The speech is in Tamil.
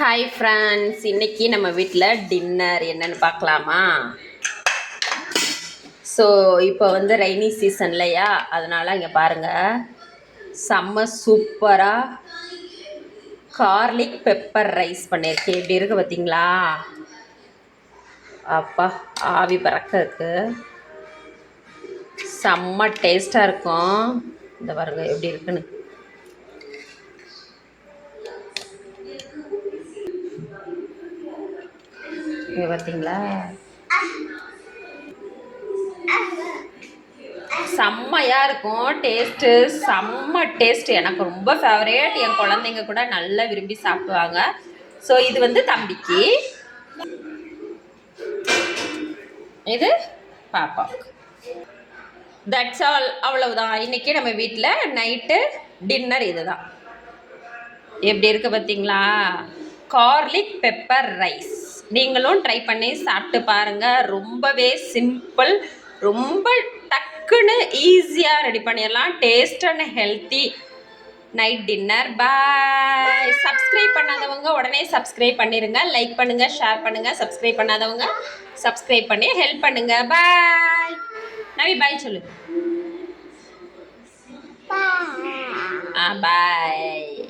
ஹாய் ஃப்ரெண்ட்ஸ், இன்றைக்கி நம்ம வீட்டில் டின்னர் என்னென்னு பார்க்கலாமா? ஸோ இப்போ வந்து ரெய்னி சீசன் இல்லையா, அதனால் இங்கே பாருங்கள், செம்ம சூப்பராக கார்லிக் பெப்பர் ரைஸ் பண்ணியிருக்கேன். எப்படி இருக்குது பார்த்தீங்களா? அப்பா, ஆவி பறக்க இருக்கு, செம்ம டேஸ்ட்டாக இருக்கும். இந்த பாருங்க எப்படி இருக்குன்னு. இங்கே பார்த்தீங்களா, செம்மையாக இருக்கும். டேஸ்ட்டு செம்ம டேஸ்ட்டு, எனக்கு ரொம்ப ஃபேவரேட். என் குழந்தைங்க கூட நல்லா விரும்பி சாப்பிடுவாங்க. ஸோ இது வந்து தம்பிக்கு, இது பாப்பாவுக்கு. தட்ஸ் ஆல், அவ்வளவுதான். இன்றைக்கி நம்ம வீட்டில் நைட்டு டின்னர் இது தான். எப்படி இருக்குது பார்த்தீங்களா? Garlic pepper rice. நீங்களும் ட்ரை பண்ணி சாப்பிட்டு பாருங்கள். ரொம்பவே சிம்பிள், ரொம்ப டக்குன்னு ஈஸியாக ரெடி பண்ணிடலாம். Taste and healthy night dinner. Bye. Subscribe பண்ணாதவங்க உடனே சப்ஸ்கிரைப் பண்ணிடுங்க. லைக் பண்ணுங்கள், ஷேர் பண்ணுங்கள். சப்ஸ்கிரைப் பண்ணாதவங்க சப்ஸ்கிரைப் பண்ணி ஹெல்ப் பண்ணுங்கள். பாய். நவி பாய் சொல்லு. பாய்.